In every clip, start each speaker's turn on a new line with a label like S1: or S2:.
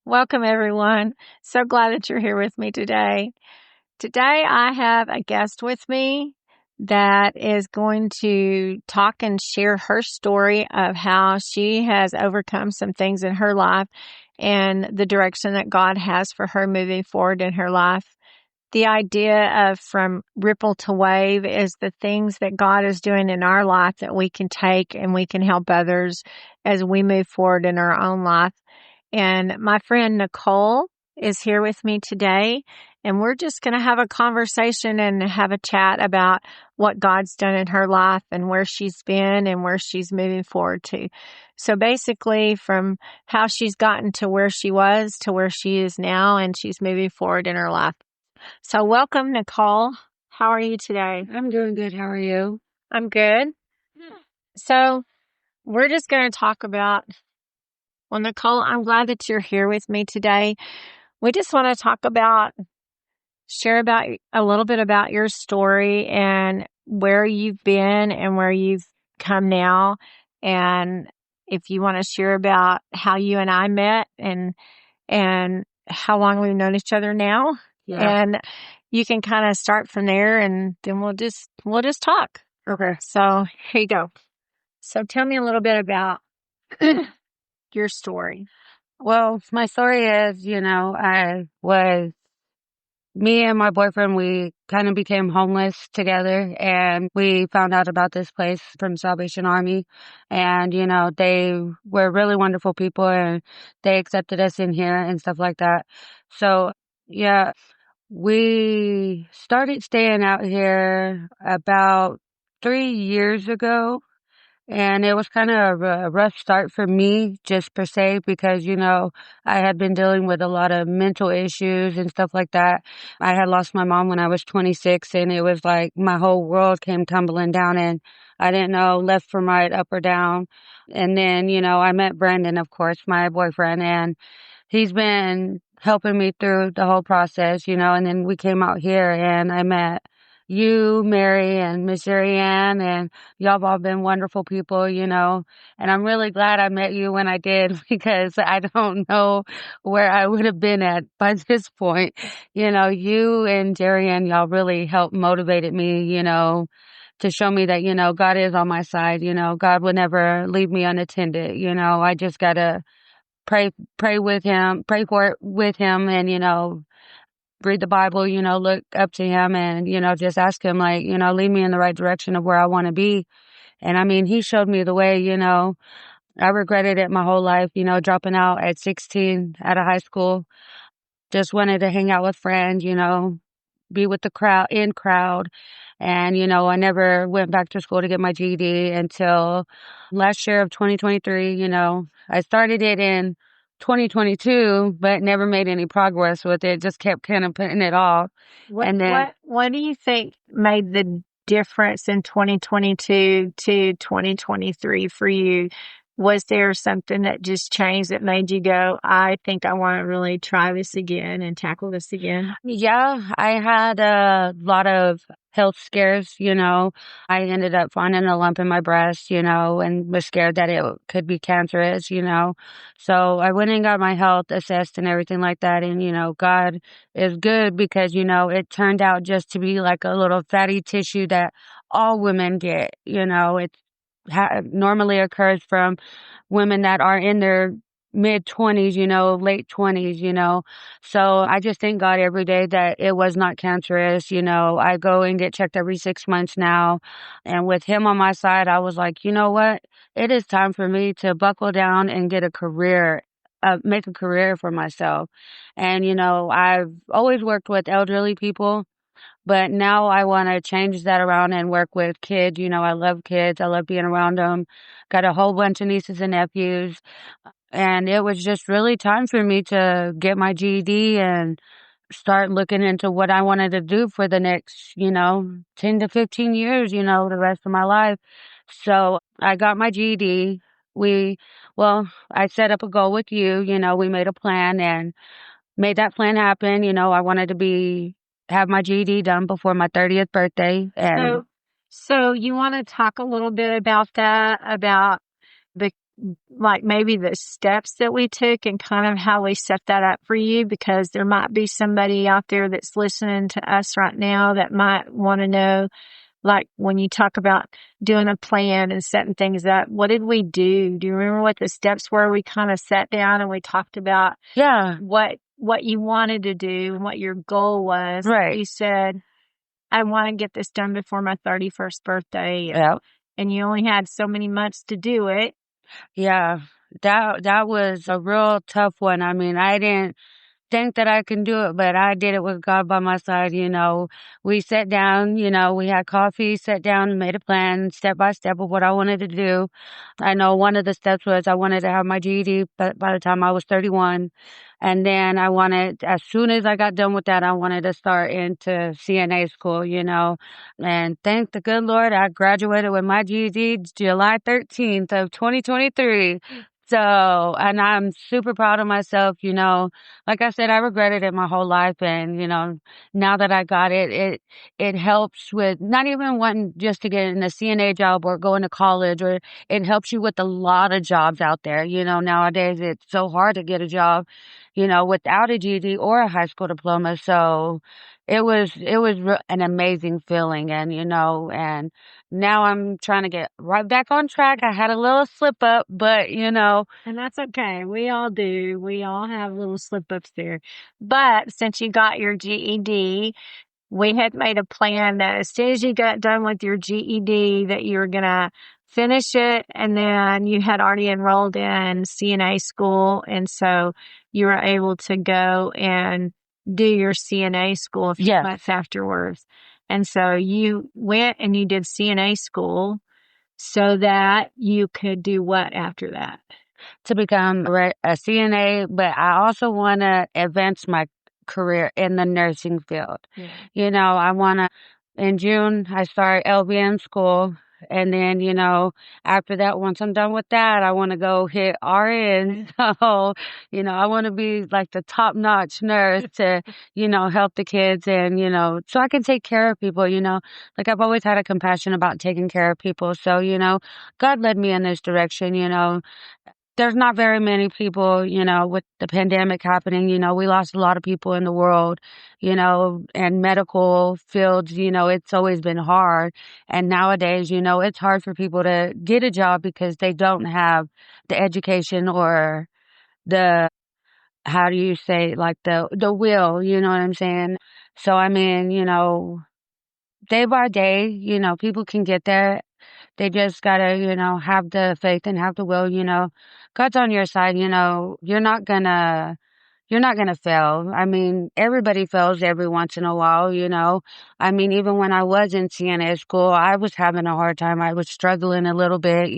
S1: Welcome, everyone. So glad that you're here with me today. Today, I have a guest with me that is going to talk and share her story of how she has overcome some things in her life and the direction that God has for her moving forward in her life. The idea of from ripple to wave is the things that God is doing in our life that we can take and we can help others as we move forward in our own life. And my friend Nicole is here with me today, and we're just going to have a conversation and have a chat about what God's done in her life and where she's been and where she's moving forward to. So basically, from how she's gotten to where she was to where she is now, and she's moving forward in her life. So welcome, Nicole. How are you today?
S2: I'm doing good. How are you?
S1: I'm good. So we're just going to talk about, well, Nicole, I'm glad that you're here with me today. We just want to share about a little bit about your story and where you've been and where you've come now. And if you want to share about how you and I met and how long we've known each other now.
S2: Yeah.
S1: And you can kind of start from there and then we'll just talk.
S2: Okay.
S1: So here you go. So tell me a little bit about your story.
S2: Well, my story is, me and my boyfriend, we kind of became homeless together and we found out about this place from Salvation Army. And, they were really wonderful people and they accepted us in here and stuff like that. So, yeah, we started staying out here about 3 years ago. And it was kind of a rough start for me, just per se, because, I had been dealing with a lot of mental issues and stuff like that. I had lost my mom when I was 26, and it was like my whole world came tumbling down, and I didn't know left from right, up or down. And then, I met Brandon, of course, my boyfriend, and he's been helping me through the whole process, and then we came out here and I met you, Mary, and Miss Ann, and y'all have all been wonderful people, and I'm really glad I met you when I did because I don't know where I would have been at by this point. You and Jerry and y'all really helped motivated me, to show me that, God is on my side, God would never leave me unattended, I just gotta pray with him, pray for it with him and, read the Bible, look up to him and, just ask him like, lead me in the right direction of where I want to be. And I mean, he showed me the way, I regretted it my whole life, dropping out at 16 out of high school. Just wanted to hang out with friends, be with the crowd. And, I never went back to school to get my GED until last year of 2023. I started it in 2022, but never made any progress with it. Just kept kind of putting it off. And then
S1: What do you think made the difference in 2022 to 2023 for you? Was there something that just changed that made you go, I think I want to really try this again and tackle this again?
S2: Yeah, I had a lot of health scares, I ended up finding a lump in my breast, and was scared that it could be cancerous, So I went and got my health assessed and everything like that. And, God is good because, it turned out just to be like a little fatty tissue that all women get, it normally occurs from women that are in their mid 20s, late 20s, So I just thank God every day that it was not cancerous. I go and get checked every 6 months now. And with him on my side, I was like, you know what? It is time for me to buckle down and get a career. Make a career for myself. And, I've always worked with elderly people, but now I want to change that around and work with kids. I love kids. I love being around them. Got a whole bunch of nieces and nephews. And it was just really time for me to get my GED and start looking into what I wanted to do for the next, 10 to 15 years, the rest of my life. So I got my GED. I set up a goal with you, we made a plan and made that plan happen. I wanted to have my GED done before my 30th birthday. And
S1: So you want to talk a little bit about that, about like maybe the steps that we took and kind of how we set that up for you, because there might be somebody out there that's listening to us right now that might want to know, like when you talk about doing a plan and setting things up, what did we do? Do you remember what the steps were? We kind of sat down and we talked about
S2: Yeah.
S1: what you wanted to do and what your goal was.
S2: Right.
S1: You said, I want to get this done before my 31st birthday.
S2: Yeah.
S1: And you only had so many months to do it.
S2: Yeah. That was a real tough one. I mean, I didn't think that I can do it, but I did it with God by my side. We sat down, we had coffee, sat down, and made a plan step by step of what I wanted to do. I know one of the steps was I wanted to have my GED by the time I was 31. And then as soon as I got done with that, I wanted to start into CNA school, and thank the good Lord, I graduated with my GED July 13th of 2023. So, and I'm super proud of myself, like I said, I regretted it my whole life. And, now that I got it, it helps with not even wanting just to get in a CNA job or going to college, or it helps you with a lot of jobs out there. Nowadays it's so hard to get a job, without a GED or a high school diploma. So it was an amazing feeling. And now I'm trying to get right back on track. I had a little slip up, but
S1: And that's okay. We all do. We all have little slip ups there. But since you got your GED, we had made a plan that as soon as you got done with your GED, that you were going to finish it. And then you had already enrolled in CNA school. And so you were able to go and do your CNA school a few
S2: yes,
S1: months afterwards. And so you went and you did CNA school so that you could do what after that?
S2: to become a CNA, but I also want to advance my career in the nursing field.
S1: Yeah.
S2: I want to, in June, I start LVN school. And then, after that, once I'm done with that, I want to go hit RN. So, I want to be like the top notch nurse to, help the kids and, so I can take care of people, like I've always had a compassion about taking care of people. So, God led me in this direction. There's not very many people, with the pandemic happening, we lost a lot of people in the world, and medical fields, it's always been hard. And nowadays, it's hard for people to get a job because they don't have the education or the, how do you say, like the will, you know what I'm saying? So, I mean, day by day, people can get there. They just gotta, have the faith and have the will, God's on your side, you're not gonna fail. I mean, everybody fails every once in a while, I mean, even when I was in CNA school, I was having a hard time. I was struggling a little bit,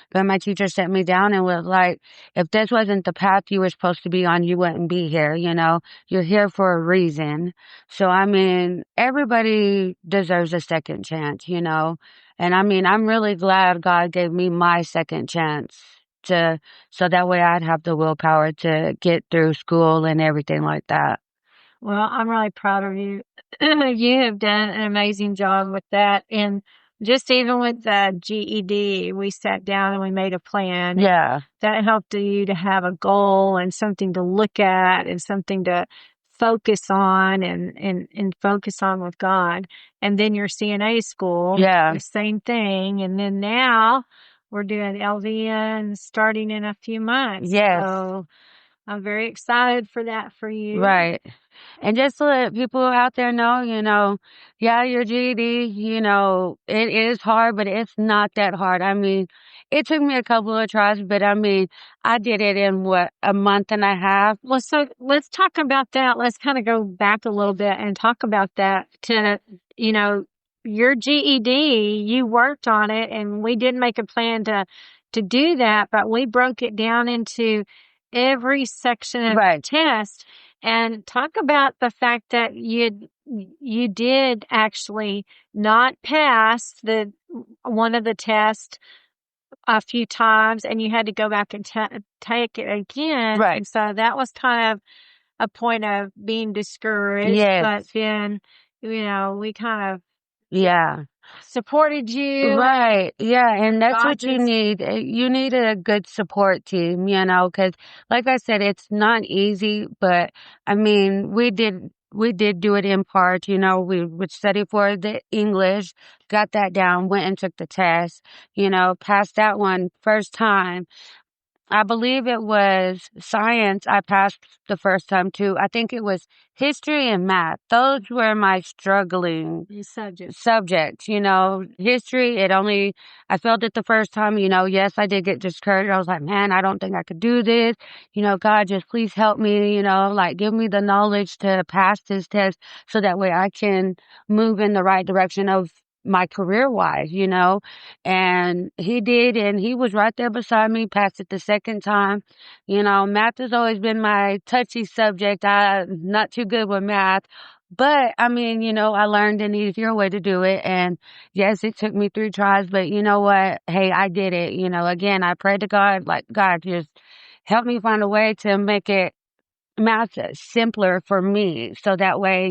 S2: but my teacher set me down and was like, if this wasn't the path you were supposed to be on, you wouldn't be here, You're here for a reason. So, I mean, everybody deserves a second chance, And I mean, I'm really glad God gave me my second chance to so that way I'd have the willpower to get through school and everything like that.
S1: Well, I'm really proud of you. You have done an amazing job with that. And just even with the GED, we sat down and we made a plan.
S2: Yeah.
S1: That helped you to have a goal and something to look at and something to focus on and focus on with God. And then your CNA school,
S2: Yeah.
S1: the same thing. And then now we're doing LVN starting in a few months.
S2: Yes.
S1: So I'm very excited for that for you.
S2: Right. And just to let people out there know, yeah, your GED, it is hard, but it's not that hard. I mean, it took me a couple of tries, but I mean, I did it in what, a month and a half.
S1: Well, so let's talk about that. Let's kind of go back a little bit and talk about that to, your GED, you worked on it and we did make a plan to do that, but we broke it down into every section of the
S2: Right.
S1: test and talk about the fact that you did actually not pass the one of the tests a few times and you had to go back and take it again.
S2: Right.
S1: And so that was kind of a point of being discouraged.
S2: Yes.
S1: But then, we kind of,
S2: Yeah.
S1: supported you.
S2: Right. Yeah. And that's
S1: God
S2: what you
S1: just
S2: need. You need a good support team, because like I said, it's not easy, but I mean, we did do it in part, we would study for the English, got that down, went and took the test, passed that one first time. I believe it was science I passed the first time too. I think it was history and math. Those were my struggling
S1: subject.
S2: subjects. History, I failed it the first time. Yes, I did get discouraged. I was like, man, I don't think I could do this. God, just please help me, like give me the knowledge to pass this test so that way I can move in the right direction of my career wise, and he did, and he was right there beside me, passed it the second time. Math has always been my touchy subject. I'm not too good with math. But I mean, I learned an easier way to do it. And yes, it took me 3 tries, but you know what? Hey, I did it. Again, I prayed to God, like, God, just help me find a way to make it math simpler for me. So that way,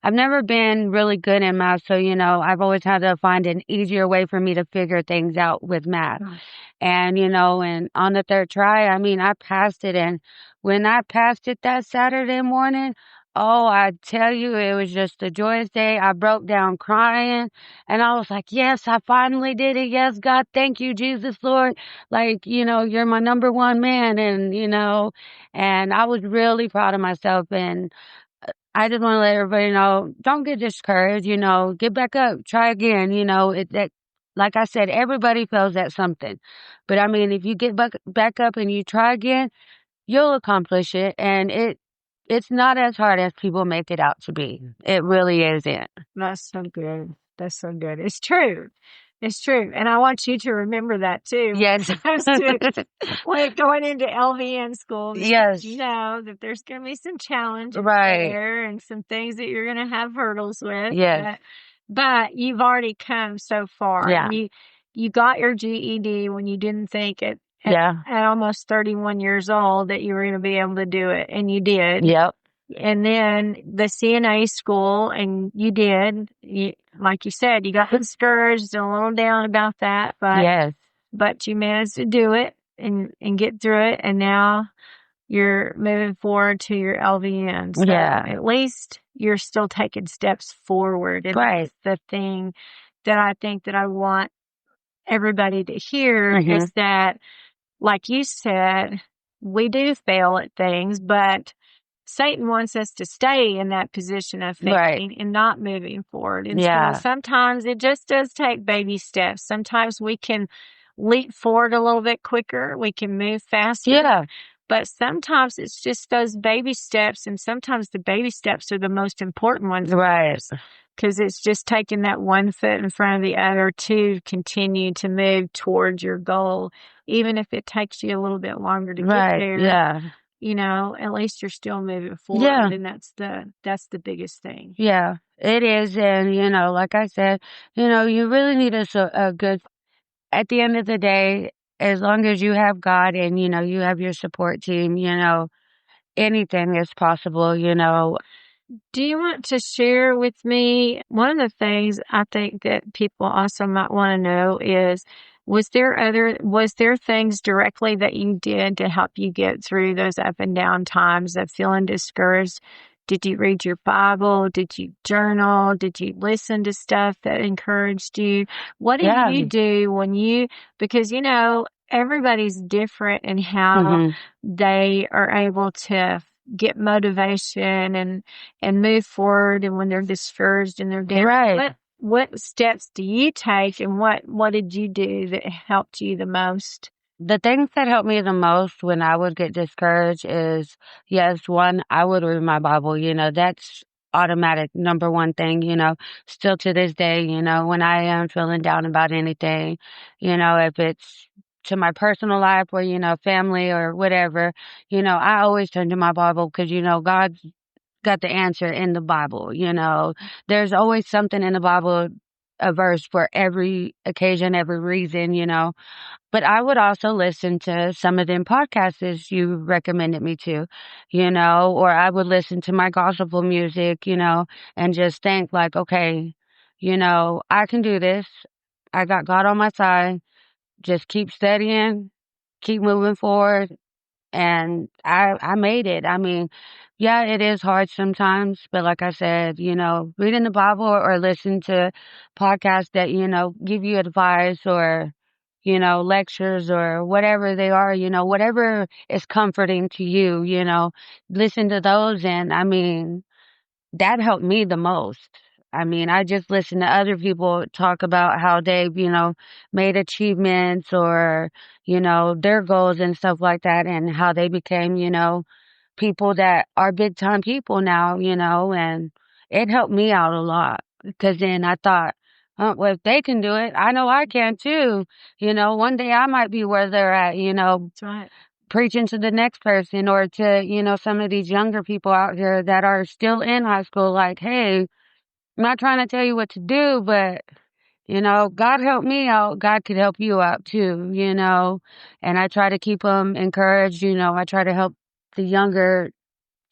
S2: I've never been really good in math. So, I've always had to find an easier way for me to figure things out with math. And, and on the third try, I mean, I passed it. And when I passed it that Saturday morning, oh, I tell you, it was just a joyous day. I broke down crying and I was like, yes, I finally did it. Yes, God, thank you, Jesus, Lord. Like, you're my number one man. And I was really proud of myself. And I just want to let everybody know, don't get discouraged, get back up, try again, like I said, everybody fails at something. But I mean, if you get back up and you try again, you'll accomplish it. And it's not as hard as people make it out to be. It really isn't.
S1: That's so good. That's so good. It's true. It's true. And I want you to remember that too.
S2: Yes.
S1: When going into LVN school, because
S2: Yes.
S1: you know that there's going to be some challenges
S2: Right.
S1: there and some things that you're going to have hurdles with.
S2: Yes.
S1: But you've already come so far.
S2: Yeah.
S1: And you got your GED when you didn't think it
S2: Yeah.
S1: at almost 31 years old that you were going to be able to do it. And you did.
S2: Yep.
S1: And then the CNA school, and you did. Like you said, you got discouraged and a little down about that,
S2: Yes.
S1: but you managed to do it and get through it. And now you're moving forward to your LVN. So
S2: Yeah.
S1: at least you're still taking steps forward. And
S2: Right.
S1: that's the thing that I think that I want everybody to hear is that, like you said, we do fail at things, but Satan wants us to stay in that position of failing and not moving forward. And so sometimes it just does take baby steps. Sometimes we can leap forward a little bit quicker. We can move faster.
S2: Yeah.
S1: But sometimes it's just those baby steps. And sometimes the baby steps are the most important ones.
S2: Right.
S1: Because it's just taking that one foot in front of the other to continue to move towards your goal, even if it takes you a little bit longer to get there.
S2: Yeah.
S1: At least you're still moving forward.
S2: Yeah.
S1: And that's the biggest thing.
S2: Yeah, it is. And, like I said, you really need a good, at the end of the day, as long as you have God and, you have your support team, anything is possible.
S1: Do you want to share with me one of the things I think that people also might want to know is, was there things directly that you did to help you get through those up and down times of feeling discouraged? Did you read your Bible? Did you journal? Did you listen to stuff that encouraged you? What did you do because everybody's different in how they are able to get motivation and move forward, and when they're discouraged and they're down.
S2: Right.
S1: What steps do you take, and what did you do that helped you the most?
S2: The things that helped me the most when I would get discouraged is, yes, one, I would read my Bible. That's automatic, number one thing, still to this day, when I am feeling down about anything, if it's to my personal life or, family or whatever, I always turn to my Bible because, God's got the answer in the Bible. There's always something in the Bible, a verse for every occasion, every reason, But I would also listen to some of them podcasts you recommended me to, or I would listen to my gospel music, and just think like, okay, I can do this. I got God on my side. Just keep studying, keep moving forward, and I made it. I mean, yeah, it is hard sometimes, but like I said, reading the Bible or listen to podcasts that, give you advice or, lectures or whatever they are, whatever is comforting to you, listen to those. And I mean, that helped me the most. I mean, I just listen to other people talk about how they've, made achievements or, their goals and stuff like that and how they became, people that are big time people now, and it helped me out a lot because then I thought, oh, well, if they can do it, I know I can too. One day I might be where they're at,
S1: That's right.
S2: preaching to the next person or to, some of these younger people out here that are still in high school, like, hey, I'm not trying to tell you what to do, but, God helped me out. God could help you out too, and I try to keep them encouraged. I try to help the younger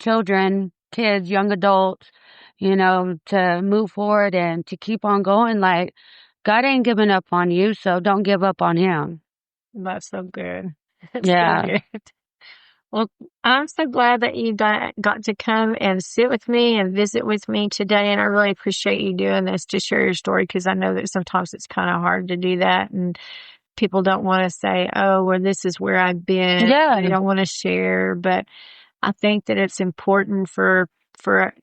S2: children, kids, young adults, to move forward and to keep on going. Like, God ain't giving up on you, so don't give up on him.
S1: That's so good. That's so
S2: Yeah.
S1: good. Well, I'm so glad that you got to come and sit with me and visit with me today. And I really appreciate you doing this to share your story because I know that sometimes it's kind of hard to do that. And people don't want to say, oh, well, this is where I've been. They
S2: Yeah.
S1: don't want to share. But I think that it's important for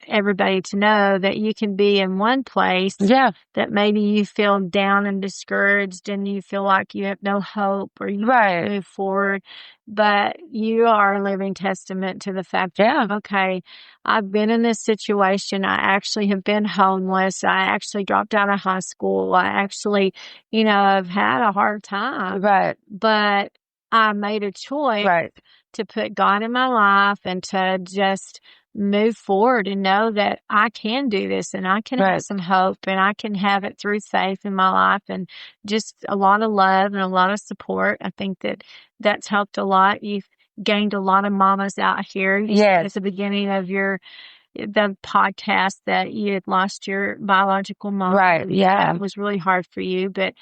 S1: everybody to know that you can be in one place
S2: Yeah.
S1: that maybe you feel down and discouraged and you feel like you have no hope or you
S2: Right.
S1: move forward, but you are a living testament to the fact
S2: Yeah.
S1: that, okay, I've been in this situation. I actually have been homeless. I actually dropped out of high school. I actually, have had a hard time,
S2: Right.
S1: but I made a choice
S2: Right.
S1: to put God in my life and to just move forward and know that I can do this and I can have
S2: Right.
S1: some hope and I can have it through faith in my life and just a lot of love and a lot of support. I think that that's helped a lot. You've gained a lot of mamas out here. You said at
S2: Yes.
S1: the beginning of the podcast that you had lost your biological mom.
S2: Right. Yeah.
S1: That was really hard for you, but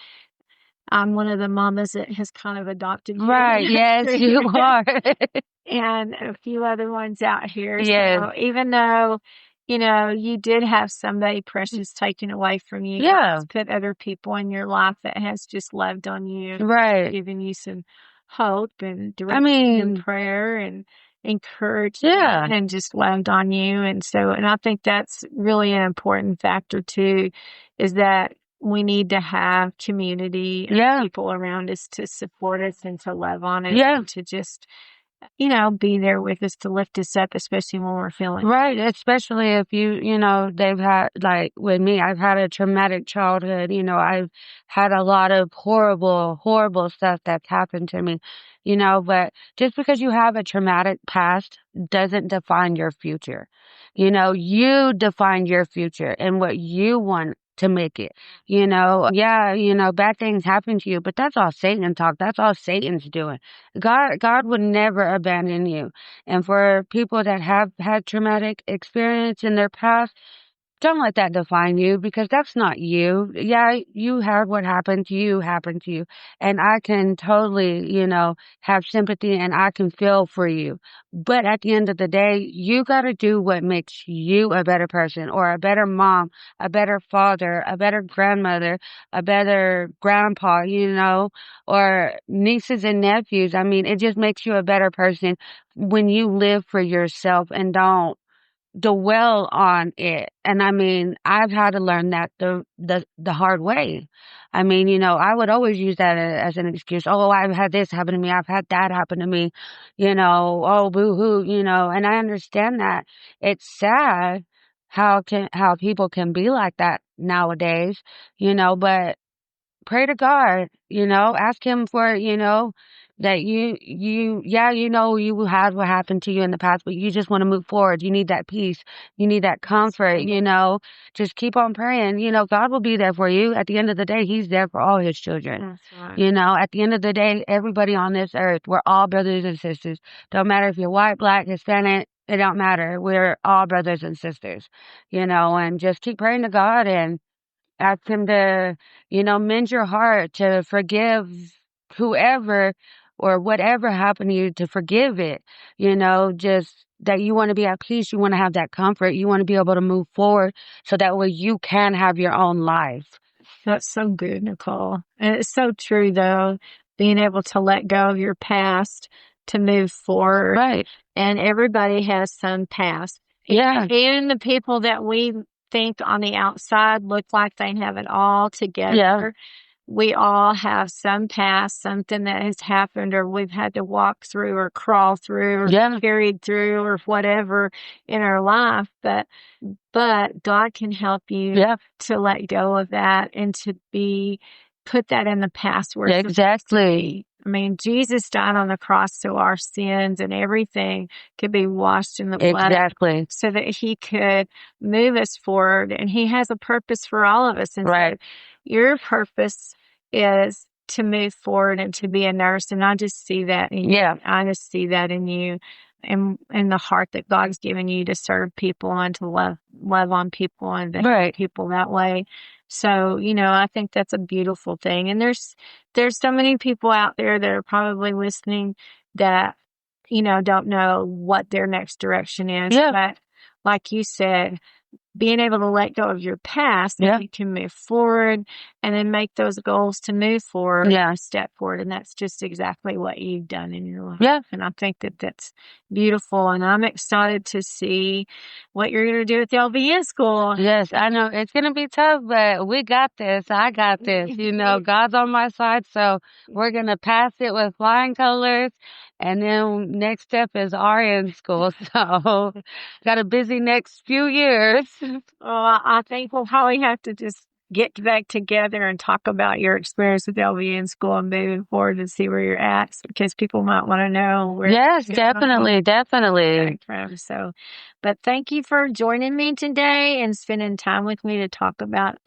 S1: I'm one of the mamas that has kind of adopted
S2: Right.
S1: you
S2: Yes, you are.
S1: and a few other ones out here.
S2: Yes.
S1: So even though, you did have somebody precious taken away from you, God
S2: Yeah.
S1: has put other people in your life that has just loved on you,
S2: Right.
S1: given you some hope and
S2: I
S1: direction and
S2: mean,
S1: prayer and encouragement
S2: yeah.
S1: and just loved on you. And I think that's really an important factor too, is that we need to have community of
S2: Yeah.
S1: people around us to support us and to love on us
S2: Yeah.
S1: and to just, be there with us to lift us up, especially when we're feeling.
S2: Right, especially if they've had, like with me, I've had a traumatic childhood. I've had a lot of horrible, horrible stuff that's happened to me, but just because you have a traumatic past doesn't define your future. You define your and what you want to make it. Yeah, bad things happen to you, but that's all Satan talk. That's all Satan's doing. God would never abandon you. And for people that have had traumatic experience in their past, don't let that define you because that's not you. Yeah, you had what happened to you. And I can totally, have sympathy and I can feel for you. But at the end of the day, you got to do what makes you a better person or a better mom, a better father, a better grandmother, a better grandpa, or nieces and nephews. I mean, it just makes you a better person when you live for yourself and don't dwell on it. And I mean, I've had to learn that the hard way. I mean, I would always use that as an excuse. Oh, I've had this happen to me. I've had that happen to me. Oh, boo hoo, and I understand that. It's sad how people can be like that nowadays, but pray to God, ask him for, that yeah, you had what happened to you in the past, but you just want to move forward. You need that peace. You need that comfort, just keep on praying. God will be there for you. At the end of the day, he's there for all his children.
S1: That's right.
S2: At the end of the day, everybody on this earth, we're all brothers and sisters. Don't matter if you're white, black, Hispanic, it don't matter. We're all brothers and sisters, and just keep praying to God and Ask him to, mend your heart, to forgive whoever or whatever happened to you, to forgive it. Just that you want to be at peace. You want to have that comfort. You want to be able to move forward so that way you can have your own life.
S1: That's so good, Nicole. And it's so true, though, being able to let go of your past to move forward.
S2: Right.
S1: And everybody has some past.
S2: Yeah.
S1: Even the people that we think on the outside look like they have it all together.
S2: Yeah.
S1: We all have some past, something that has happened, or we've had to walk through or crawl through or
S2: Yeah.
S1: carried through or whatever in our life. But God can help you
S2: Yeah.
S1: to let go of that and to put that in the past where it's supposed to
S2: Exactly.
S1: be. I mean, Jesus died on the cross so our sins and everything could be washed in the blood.
S2: Exactly.
S1: So that he could move us forward. And he has a purpose for all of us. And
S2: Right.
S1: so your purpose is to move forward and to be a nurse. And I just see that in you.
S2: Yeah.
S1: I just see that in you and the heart that God's given you to serve people and to love on people and to help
S2: Right.
S1: people that way. So, I think that's a beautiful thing. And there's so many people out there that are probably listening that, don't know what their next direction is.
S2: Yeah.
S1: But like you said, being able to let go of your past,
S2: Yeah.
S1: you can move forward and then make those goals to move forward,
S2: Yeah.
S1: step forward. And that's just exactly what you've done in your life.
S2: Yeah.
S1: And I think that that's beautiful. And I'm excited to see what you're going to do at the LVN school.
S2: Yes, I know it's going to be tough, but we got this. I got this. God's on my side. So we're going to pass it with flying colors. And then next step is RN school. So got a busy next few years.
S1: Well, I think we'll probably have to just get back together and talk about your experience with LVN school and moving forward and see where you're at because people might want to know where.
S2: Yes, definitely. Definitely.
S1: From. So, but thank you for joining me today and spending time with me to talk about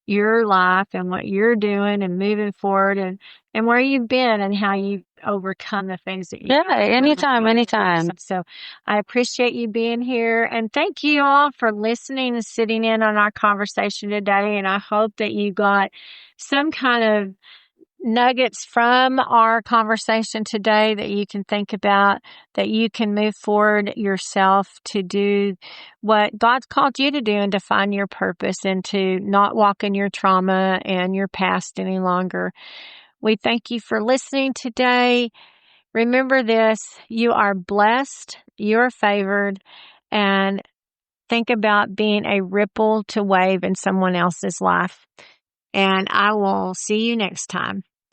S1: your life and what you're doing and moving forward and where you've been and how you've overcome the things that you.
S2: Yeah, anytime, anytime.
S1: So I appreciate you being here and thank you all for listening and sitting in on our conversation today. And I hope that you got some kind of nuggets from our conversation today that you can think about, that you can move forward yourself to do what God's called you to do and to find your purpose and to not walk in your trauma and your past any longer. We thank you for listening today. Remember this, you are blessed, you're favored, and think about being a ripple to wave in someone else's life. And I will see you next time.